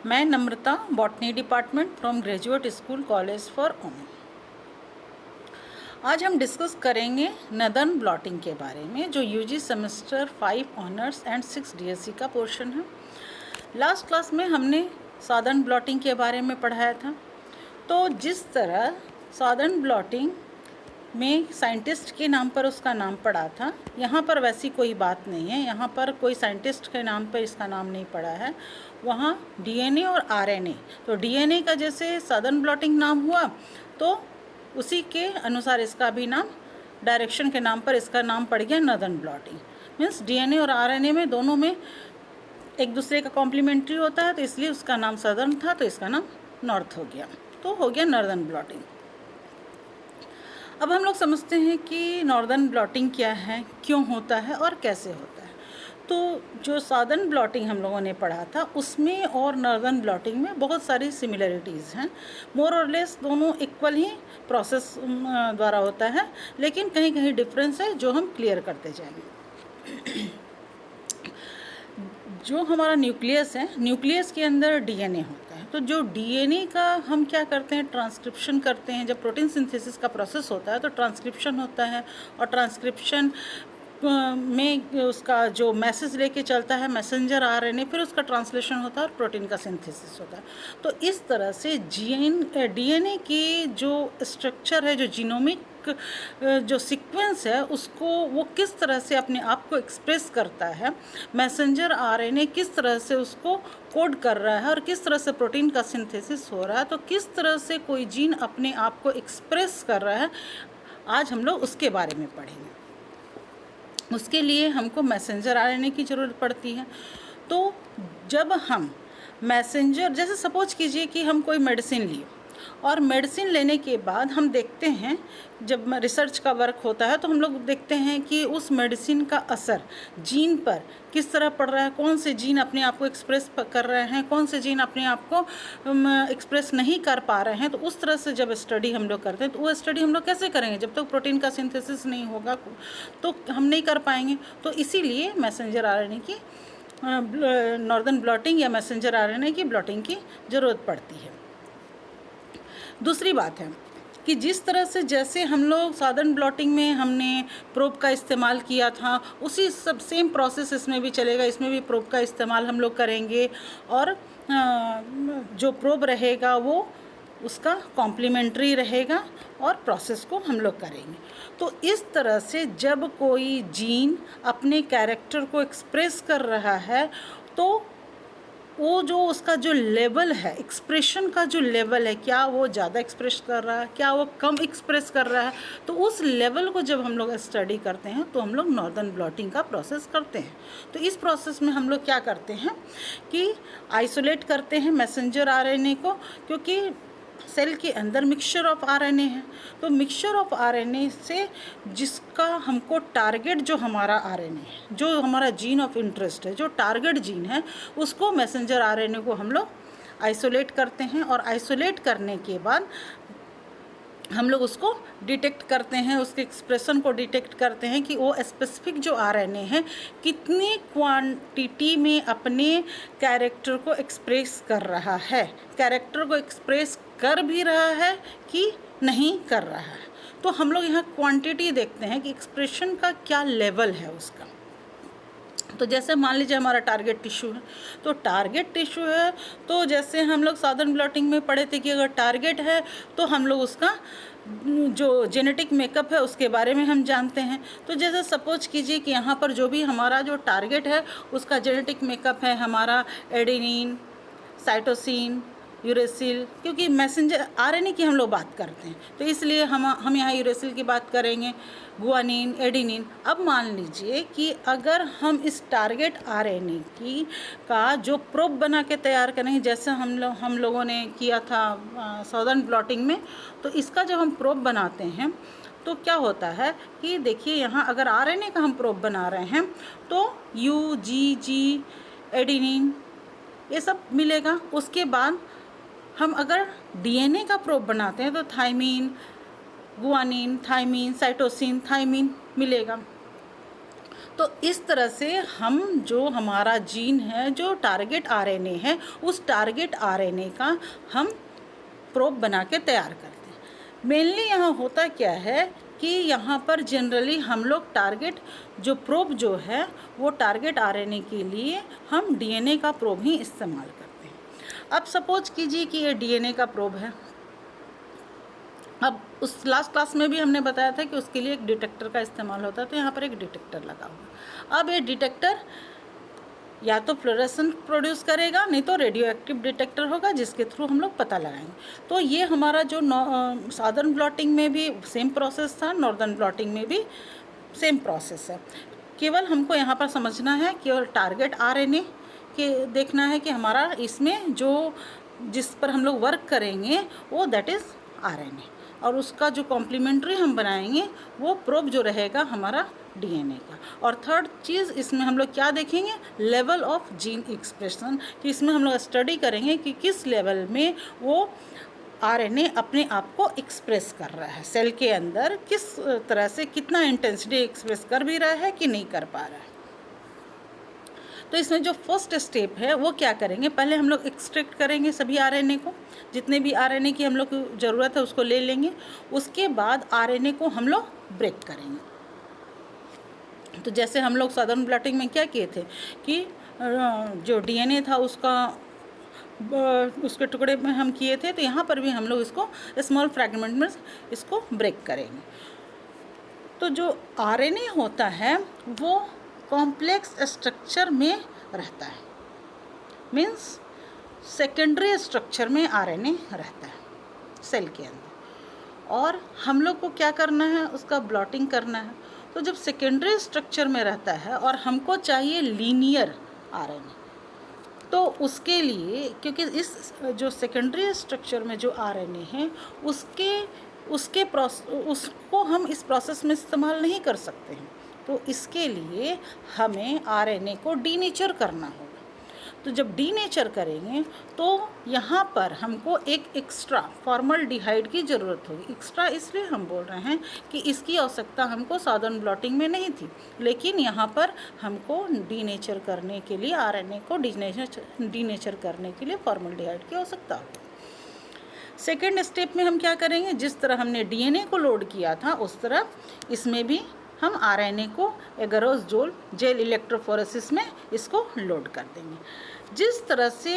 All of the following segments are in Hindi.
मैं Namrata, botany department from graduate school college for women. आज हम डिस्कस करेंगे नदन ब्लॉटिंग के बारे में, जो UG semester 5 honours and 6 DSC का पोर्शन है। लास्ट क्लास में हमने साधन ब्लॉटिंग के बारे में पढ़ाया था। तो जिस तरह साधन ब्लॉटिंग में साइंटिस्ट के नाम पर उसका नाम पड़ा था, यहाँ पर वैसी कोई बात नहीं है। यहाँ पर कोई साइंटिस्ट के नाम पर इसका नाम नहीं पड़ा है। वहाँ डीएनए और आरएनए, तो डीएनए का जैसे साधन ब्लॉटिंग नाम हुआ, तो उसी के अनुसार इसका भी नाम, डायरेक्शन के नाम पर इसका नाम पड़ गया नदन ब्लॉटिंग। मीन्स डीएनए और आरएनए में दोनों में एक दूसरे का कॉम्प्लीमेंट्री होता है, तो इसलिए उसका नाम सदर्न था, तो इसका नाम नॉर्थ हो गया, तो हो गया नॉर्दर्न ब्लॉटिंग। अब हम लोग समझते हैं कि नॉर्दर्न ब्लॉटिंग क्या है, क्यों होता है और कैसे होता है। तो जो साधन ब्लॉटिंग हम लोगों ने पढ़ा था, उसमें और नॉर्दर्न ब्लॉटिंग में बहुत सारी सिमिलरिटीज़ हैं। मोर और लेस दोनों इक्वल ही प्रोसेस द्वारा होता है, लेकिन कहीं कहीं डिफरेंस है जो हम क्लियर करते जाएंगे। जो हमारा न्यूक्लियस है, न्यूक्लियस के अंदर डीएनए होता है। तो जो डीएनए का हम क्या करते हैं, ट्रांसक्रिप्शन करते हैं। जब प्रोटीन सिंथेसिस का प्रोसेस होता है तो ट्रांसक्रिप्शन होता है, और ट्रांसक्रिप्शन में उसका जो मैसेज लेके चलता है मैसेंजर आरएनए, फिर उसका ट्रांसलेशन होता है और प्रोटीन का सिंथेसिस होता है। तो इस तरह से डीएनए की जो स्ट्रक्चर है, जो जीनोमिक जो सीक्वेंस है, उसको वो किस तरह से अपने आप को एक्सप्रेस करता है, मैसेंजर आरएनए किस तरह से उसको कोड कर रहा है, और किस तरह से प्रोटीन का सिंथेसिस हो रहा है, तो किस तरह से कोई जीन अपने आप को एक्सप्रेस कर रहा है, आज हम लोग उसके बारे में पढ़ेंगे। उसके लिए हमको मैसेंजर आरएनए की ज़रूरत पड़ती है। तो जब हम मैसेंजर, जैसे सपोज कीजिए कि हम कोई मेडिसिन लिए, और मेडिसिन लेने के बाद हम देखते हैं, जब रिसर्च का वर्क होता है तो हम लोग देखते हैं कि उस मेडिसिन का असर जीन पर किस तरह पड़ रहा है, कौन से जीन अपने आप को एक्सप्रेस कर रहे हैं, कौन से जीन अपने आप को एक्सप्रेस नहीं कर पा रहे हैं। तो उस तरह से जब स्टडी हम लोग करते हैं, तो वो स्टडी हम लोग कैसे करेंगे, जब तक प्रोटीन का सिंथेसिस नहीं होगा तो हम नहीं कर पाएंगे। तो इसीलिए मैसेंजर आरएनए की नॉर्दर्न ब्लॉटिंग या मैसेंजर आरएनए की ब्लॉटिंग की ज़रूरत पड़ती है। दूसरी बात है कि जिस तरह से जैसे हम लोग साधन ब्लॉटिंग में हमने प्रोब का इस्तेमाल किया था, उसी सब सेम प्रोसेस इसमें भी चलेगा। इसमें भी प्रोब का इस्तेमाल हम लोग करेंगे, और जो प्रोब रहेगा वो उसका कॉम्प्लीमेंट्री रहेगा, और प्रोसेस को हम लोग करेंगे। तो इस तरह से जब कोई जीन अपने कैरेक्टर को एक्सप्रेस कर रहा है, तो वो जो उसका जो लेवल है, एक्सप्रेशन का जो लेवल है, क्या वो ज़्यादा एक्सप्रेस कर रहा है, क्या वो कम एक्सप्रेस कर रहा है, तो उस लेवल को जब हम लोग स्टडी करते हैं तो हम लोग नॉर्दर्न ब्लॉटिंग का प्रोसेस करते हैं। तो इस प्रोसेस में हम लोग क्या करते हैं कि आइसोलेट करते हैं मैसेंजर आरएनए को, क्योंकि सेल के अंदर मिक्सचर ऑफ आरएनए है। तो मिक्सचर ऑफ आरएनए से जिसका हमको टारगेट, जो हमारा आरएनए है, जो हमारा जीन ऑफ इंटरेस्ट है, जो टारगेट जीन है, उसको मैसेंजर आरएनए को हम लोग आइसोलेट करते हैं। और आइसोलेट करने के बाद हम लोग उसको डिटेक्ट करते हैं, उसके एक्सप्रेशन को डिटेक्ट करते हैं कि वो स्पेसिफिक जो आरएनए है कितनी क्वांटिटी में अपने कैरेक्टर को एक्सप्रेस कर रहा है, कैरेक्टर को एक्सप्रेस कर भी रहा है कि नहीं कर रहा है। तो हम लोग यहाँ क्वांटिटी देखते हैं कि एक्सप्रेशन का क्या लेवल है उसका। तो जैसे मान लीजिए हमारा टारगेट टिश्यू है, तो टारगेट टिश्यू है, तो जैसे हम लोग साधन ब्लॉटिंग में पढ़े थे कि अगर टारगेट है तो हम लोग उसका जो जेनेटिक मेकअप है उसके बारे में हम जानते हैं। तो जैसे सपोज कीजिए कि यहाँ पर जो भी हमारा जो टारगेट है उसका जेनेटिक मेकअप है हमारा एडेनिन, साइटोसिन, यूरेसिल, क्योंकि मैसेंजर आरएनए की हम लोग बात करते हैं तो इसलिए हम यहाँ यूरेसिल की बात करेंगे, गुआनिन, एडेनिन। अब मान लीजिए कि अगर हम इस टारगेट आरएनए की का जो प्रोब बना के तैयार करें, जैसे हम लोगों ने किया था साधन ब्लॉटिंग में, तो इसका जब हम प्रोब बनाते हैं तो क्या होता है कि देखिए यहाँ अगर आरएनए का हम प्रोब बना रहे हैं तो UGG, एडेनिन, ये सब मिलेगा। उसके बाद हम अगर डीएनए का प्रोब बनाते हैं तो thymine, guanine, thymine, cytosine, thymine मिलेगा। तो इस तरह से हम जो हमारा जीन है, जो टारगेट आरएनए है, उस टारगेट आरएनए का हम प्रोब बना के तैयार करते हैं। मेनली यहाँ होता क्या है कि यहाँ पर जनरली हम लोग टारगेट जो प्रोब जो है वो टारगेट आरएनए के लिए हम डीएनए का प्रोब ही इस्तेमाल करते हैं। अब सपोज कीजिए कि ये डीएनए का प्रोब है। अब उस लास्ट क्लास में भी हमने बताया था कि उसके लिए एक डिटेक्टर का इस्तेमाल होता है, तो यहाँ पर एक डिटेक्टर लगा हुआ। अब ये डिटेक्टर या तो फ्लोरेसेंस प्रोड्यूस करेगा, नहीं तो रेडियो एक्टिव डिटेक्टर होगा जिसके थ्रू हम लोग पता लगाएंगे। तो ये हमारा जो सादर्न ब्लॉटिंग में भी सेम प्रोसेस था, नॉर्दर्न ब्लॉटिंग में भी सेम प्रोसेस है। केवल हमको यहाँ पर समझना है कि टारगेट आरएनए के देखना है कि हमारा इसमें जो जिस पर हम लोग वर्क करेंगे वो दैट इज़ आरएनए, और उसका जो कॉम्प्लीमेंट्री हम बनाएंगे वो प्रोब जो रहेगा हमारा डीएनए का। और थर्ड चीज़ इसमें हम लोग क्या देखेंगे, लेवल ऑफ जीन एक्सप्रेशन, कि इसमें हम लोग स्टडी करेंगे कि किस लेवल में वो आरएनए अपने आप को एक्सप्रेस कर रहा है सेल के अंदर, किस तरह से कितना इंटेंसिटी एक्सप्रेस कर भी रहा है कि नहीं कर पा रहा है। तो इसमें जो फर्स्ट स्टेप है वो क्या करेंगे, पहले हम लोग एक्सट्रैक्ट करेंगे सभी आरएनए को, जितने भी आरएनए की हम लोग को ज़रूरत है उसको ले लेंगे। उसके बाद आरएनए को हम लोग ब्रेक करेंगे। तो जैसे हम लोग सादर्न ब्लॉटिंग में क्या किए थे कि जो डीएनए था उसके टुकड़े में हम किए थे, तो यहाँ पर भी हम लोग इसको स्मॉल फ्रैगमेंट में इसको ब्रेक करेंगे। तो जो आरएनए होता है वो कॉम्प्लेक्स स्ट्रक्चर में रहता है, मीन्स सेकेंडरी स्ट्रक्चर में आरएनए रहता है सेल के अंदर, और हम लोग को क्या करना है, उसका ब्लॉटिंग करना है। तो जब सेकेंडरी स्ट्रक्चर में रहता है और हमको चाहिए लीनियर आरएनए, तो उसके लिए, क्योंकि इस जो सेकेंडरी स्ट्रक्चर में जो आरएनए है उसको हम इस प्रोसेस में इस्तेमाल नहीं कर सकते हैं, तो इसके लिए हमें आरएनए को डीनेचर करना होगा। तो जब डीनेचर करेंगे तो यहाँ पर हमको एक एक्स्ट्रा फॉर्मल्डिहाइड की ज़रूरत होगी। एक्स्ट्रा इसलिए हम बोल रहे हैं कि इसकी आवश्यकता हमको सादर्न ब्लॉटिंग में नहीं थी, लेकिन यहाँ पर हमको डीनेचर करने के लिए, आरएनए को डीनेचर करने के लिए फॉर्मल्डिहाइड की आवश्यकता होगी। सेकेंड स्टेप में हम क्या करेंगे, जिस तरह हमने डीएनए को लोड किया था उस तरह इसमें भी हम आरएनए को एगरोस जेल इलेक्ट्रोफोरेसिस में इसको लोड कर देंगे। जिस तरह से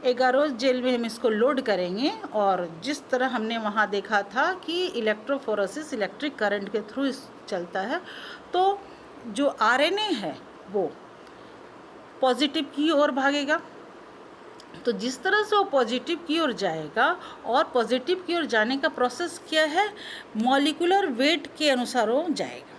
एगरोस जेल में हम इसको लोड करेंगे, और जिस तरह हमने वहाँ देखा था कि इलेक्ट्रोफोरेसिस इलेक्ट्रिक करंट के थ्रू चलता है, तो जो आरएनए है वो पॉजिटिव की ओर भागेगा। तो जिस तरह से वो पॉजिटिव की ओर जाएगा, और पॉजिटिव की ओर जाने का प्रोसेस क्या है, मॉलिक्यूलर वेट के अनुसार वो जाएगा।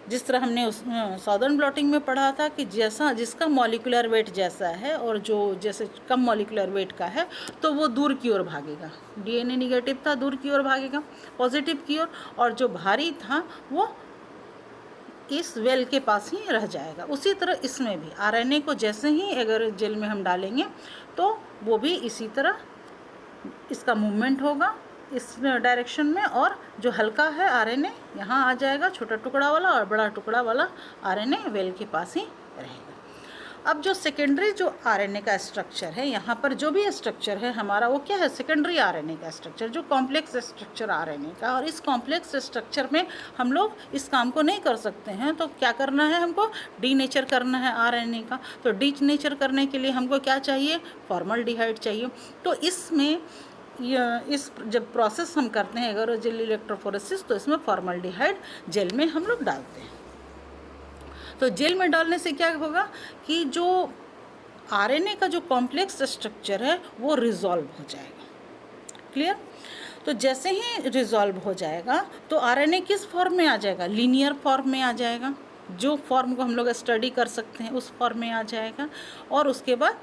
जिस तरह हमने उस सादर्न ब्लॉटिंग में पढ़ा था कि जैसा जिसका मॉलिक्यूलर वेट जैसा है और जो जैसे कम मॉलिक्यूलर वेट का है तो वो दूर की ओर भागेगा। डीएनए निगेटिव था, दूर की ओर भागेगा पॉजिटिव की ओर, और जो भारी था वो इस वेल के पास ही रह जाएगा। उसी तरह इसमें भी आरएनए को जैसे ही अगर जेल में हम डालेंगे तो वो भी इसी तरह इसका मूवमेंट होगा इस डायरेक्शन में, और जो हल्का है आरएनए यहाँ आ जाएगा, छोटा टुकड़ा वाला, और बड़ा टुकड़ा वाला आरएनए वेल के पास ही रहेगा। अब जो सेकेंडरी जो आरएनए का स्ट्रक्चर है, यहाँ पर जो भी स्ट्रक्चर है हमारा वो क्या है, सेकेंडरी आरएनए का स्ट्रक्चर, जो कॉम्प्लेक्स स्ट्रक्चर आरएनए का। और इस कॉम्प्लेक्स स्ट्रक्चर में हम लोग इस काम को नहीं कर सकते हैं, तो क्या करना है, हमको डीनेचर करना है आरएनए का। तो डीनेचर करने के लिए हमको क्या चाहिए, फॉर्मल्डिहाइड चाहिए। तो इसमें इस जब प्रोसेस हम करते हैं एगरोस जेल इलेक्ट्रोफोरेसिस, तो इसमें फॉर्मल्डिहाइड जेल में हम लोग डालते हैं। तो जेल में डालने से क्या होगा कि जो आरएनए का जो कॉम्प्लेक्स स्ट्रक्चर है वो रिजॉल्व हो जाएगा। क्लियर। तो जैसे ही रिजॉल्व हो जाएगा तो आरएनए किस फॉर्म में आ जाएगा, लीनियर फॉर्म में आ जाएगा। जो फॉर्म को हम लोग स्टडी कर सकते हैं उस फॉर्म में आ जाएगा, और उसके बाद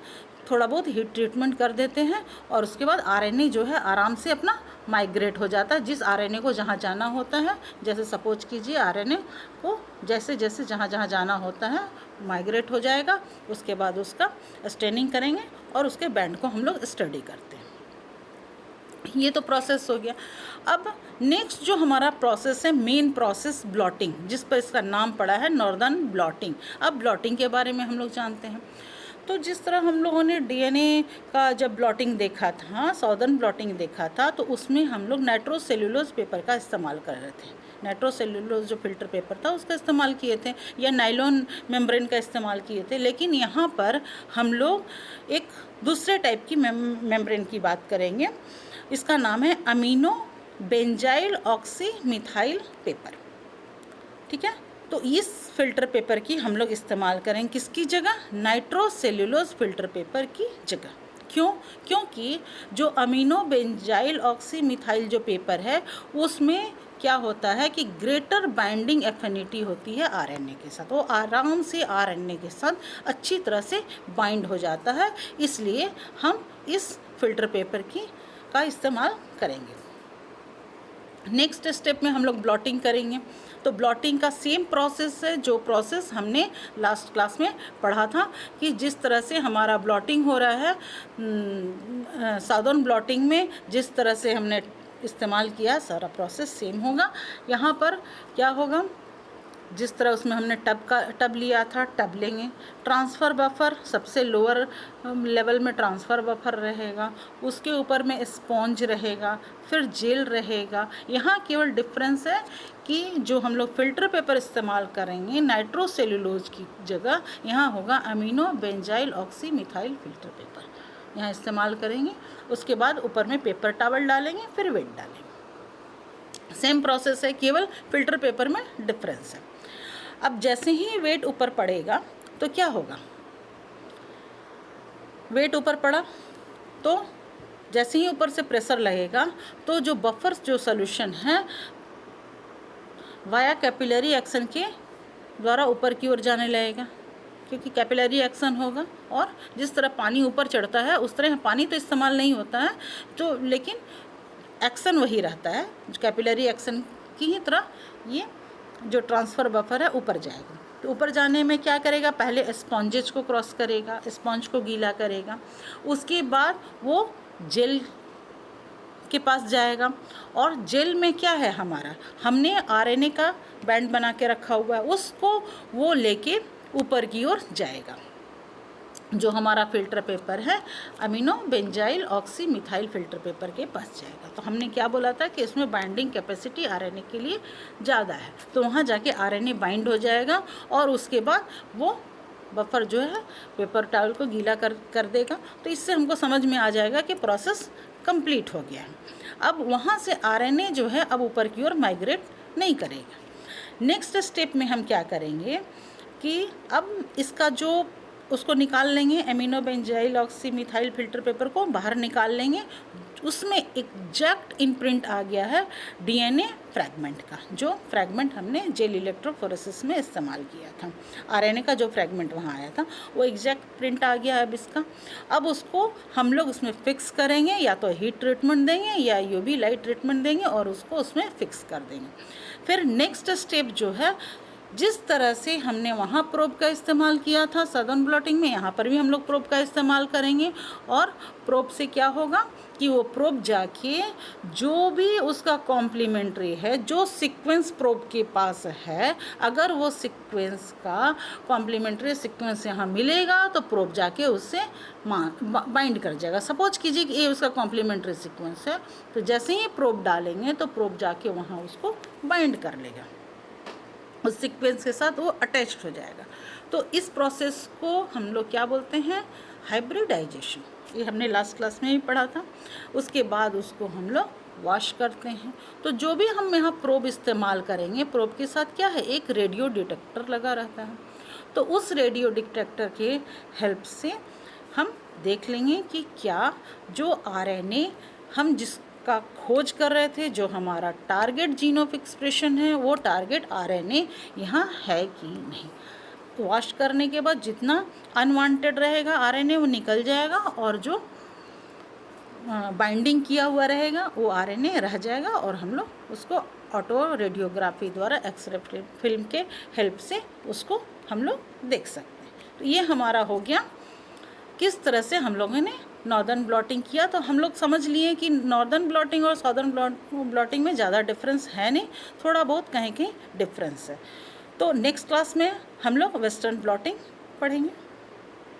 थोड़ा बहुत हीट ट्रीटमेंट कर देते हैं, और उसके बाद आरएनए जो है आराम से अपना माइग्रेट हो जाता है। जिस आरएनए को जहाँ जाना होता है, जैसे सपोज कीजिए आरएनए को जैसे जैसे जहाँ जहाँ जाना होता है माइग्रेट हो जाएगा। उसके बाद उसका स्टेनिंग करेंगे और उसके बैंड को हम लोग स्टडी करते हैं। ये तो प्रोसेस हो गया। अब नेक्स्ट जो हमारा प्रोसेस है, मेन प्रोसेस ब्लॉटिंग, जिस पर इसका नाम पड़ा है नॉर्दर्न ब्लॉटिंग। अब ब्लॉटिंग के बारे में हम लोग जानते हैं। तो जिस तरह हम लोगों ने डीएनए का जब ब्लॉटिंग देखा था, साउदर्न ब्लॉटिंग देखा था, तो उसमें हम लोग नाइट्रोसेल्यूलोज पेपर का इस्तेमाल कर रहे थे। नाइट्रोसेल्यूलोज जो फिल्टर पेपर था उसका इस्तेमाल किए थे, या नाइलॉन मेम्ब्रेन का इस्तेमाल किए थे। लेकिन यहाँ पर हम लोग एक दूसरे टाइप की मेम्ब्रेन की बात करेंगे। इसका नाम है amino benzyl oxy methyl paper. ठीक है, तो इस फिल्टर पेपर की हम लोग इस्तेमाल करेंगे किसकी जगह? नाइट्रोसेल्यूलोज फिल्टर पेपर की जगह। क्यों? क्योंकि जो अमीनो बेंजाइल ऑक्सी मिथाइल जो पेपर है उसमें क्या होता है कि ग्रेटर बाइंडिंग एफिनिटी होती है आरएनए के साथ। वो आराम से आरएनए के साथ अच्छी तरह से बाइंड हो जाता है, इसलिए हम इस फिल्टर पेपर का इस्तेमाल करेंगे। नेक्स्ट स्टेप में हम लोग ब्लॉटिंग करेंगे। तो ब्लॉटिंग का सेम प्रोसेस है जो प्रोसेस हमने लास्ट क्लास में पढ़ा था, कि जिस तरह से हमारा ब्लॉटिंग हो रहा है साउदर्न ब्लॉटिंग में, जिस तरह से हमने इस्तेमाल किया सारा प्रोसेस सेम होगा। यहाँ पर क्या होगा, जिस तरह उसमें हमने टब लिया था, टब लेंगे। ट्रांसफ़र बफर सबसे लोअर लेवल में ट्रांसफ़र बफर रहेगा, उसके ऊपर में स्पॉन्ज रहेगा, फिर जेल रहेगा। यहाँ केवल डिफरेंस है कि जो हम लोग फ़िल्टर पेपर इस्तेमाल करेंगे नाइट्रोसेल्यूलोज की जगह, यहाँ होगा amino benzyl oxy methyl filter paper, यहाँ इस्तेमाल करेंगे। उसके बाद ऊपर में पेपर टॉवल डालेंगे, फिर वेट डालेंगे। सेम प्रोसेस है, केवल फ़िल्टर पेपर में डिफरेंस है। अब जैसे ही वेट ऊपर पड़ेगा तो क्या होगा, वेट ऊपर पड़ा तो जैसे ही ऊपर से प्रेशर लगेगा तो जो बफर जो सोल्यूशन है वाया कैपिलरी एक्शन के द्वारा ऊपर की ओर जाने लगेगा, क्योंकि कैपिलरी एक्शन होगा। और जिस तरह पानी ऊपर चढ़ता है उस तरह पानी तो इस्तेमाल नहीं होता है, तो लेकिन एक्शन वही रहता है, कैपिलरी एक्शन की ही तरह ये जो ट्रांसफ़र बफर है ऊपर जाएगा। तो ऊपर जाने में क्या करेगा, पहले स्पॉन्जेज को क्रॉस करेगा, स्पॉन्ज को गीला करेगा, उसके बाद वो जेल के पास जाएगा। और जेल में क्या है हमारा, हमने आरएनए का बैंड बना के रखा हुआ है, उसको वो लेके ऊपर की ओर जाएगा। जो हमारा फ़िल्टर पेपर है amino benzyl oxy methyl filter paper के पास जाएगा। तो हमने क्या बोला था कि इसमें बाइंडिंग कैपेसिटी आरएनए के लिए ज़्यादा है, तो वहाँ जाके आरएनए बाइंड हो जाएगा और उसके बाद वो बफर जो है पेपर टॉवल को गीला कर देगा। तो इससे हमको समझ में आ जाएगा कि प्रोसेस कंप्लीट हो गया है। अब वहाँ से आरएनए जो है अब ऊपर की ओर माइग्रेट नहीं करेगा। नेक्स्ट स्टेप में हम क्या करेंगे कि अब इसका जो उसको निकाल लेंगे, amino benzyl oxy methyl filter paper को बाहर निकाल लेंगे। उसमें एग्जैक्ट इम्प्रिंट आ गया है डीएनए फ्रैगमेंट का, जो फ्रैगमेंट हमने जेल इलेक्ट्रोफोरेसिस में इस्तेमाल किया था। आरएनए का जो फ्रैगमेंट वहाँ आया था वो एग्जैक्ट प्रिंट आ गया है अब इसका। अब उसको हम लोग उसमें फ़िक्स करेंगे, या तो हीट ट्रीटमेंट देंगे या यूवी लाइट ट्रीटमेंट देंगे और उसको उसमें फ़िक्स कर देंगे। फिर नेक्स्ट स्टेप जो है, जिस तरह से हमने वहाँ प्रोब का इस्तेमाल किया था साउदर्न ब्लॉटिंग में, यहाँ पर भी हम लोग प्रोब का इस्तेमाल करेंगे। और प्रोब से क्या होगा कि वो प्रोब जाके जो भी उसका कॉम्प्लीमेंट्री है, जो सीक्वेंस प्रोब के पास है, अगर वो सीक्वेंस का कॉम्प्लीमेंट्री सीक्वेंस यहाँ मिलेगा तो प्रोब जाके उससे बाइंड कर जाएगा। सपोज कीजिए कि ये उसका कॉम्प्लीमेंट्री सीक्वेंस है, तो जैसे ही प्रोब डालेंगे तो प्रोब जाके वहाँ उसको बाइंड कर लेगा, उस सीक्वेंस के साथ वो अटैच्ड हो जाएगा। तो इस प्रोसेस को हम लोग क्या बोलते हैं, हाइब्रिडाइजेशन। ये हमने लास्ट क्लास में भी पढ़ा था। उसके बाद उसको हम लोग वॉश करते हैं। तो जो भी हम यहाँ प्रोब इस्तेमाल करेंगे, प्रोब के साथ क्या है, एक रेडियो डिटेक्टर लगा रहता है। तो उस रेडियो डिटेक्टर के हेल्प से हम देख लेंगे कि क्या जो आरएनए हम जिसका खोज कर रहे थे, जो हमारा टारगेट जीन ऑफ एक्सप्रेशन है, वो टारगेट आरएनए यहाँ है कि नहीं। वॉश करने के बाद जितना अनवांटेड रहेगा आरएनए वो निकल जाएगा, और जो बाइंडिंग किया हुआ रहेगा वो आरएनए रह जाएगा, और हम लोग उसको ऑटो रेडियोग्राफी द्वारा एक्सरे फिल्म के हेल्प से उसको हम लोग देख सकते हैं। तो ये हमारा हो गया किस तरह से हम लोगों ने नॉर्दर्न ब्लॉटिंग किया तो हम लोग समझ लिए कि नॉर्दर्न ब्लॉटिंग और साउदर्न ब्लॉटिंग में ज़्यादा डिफरेंस है नहीं, थोड़ा बहुत कहीं कहीं डिफरेंस है। तो नेक्स्ट क्लास में हम लोग वेस्टर्न ब्लॉटिंग पढ़ेंगे।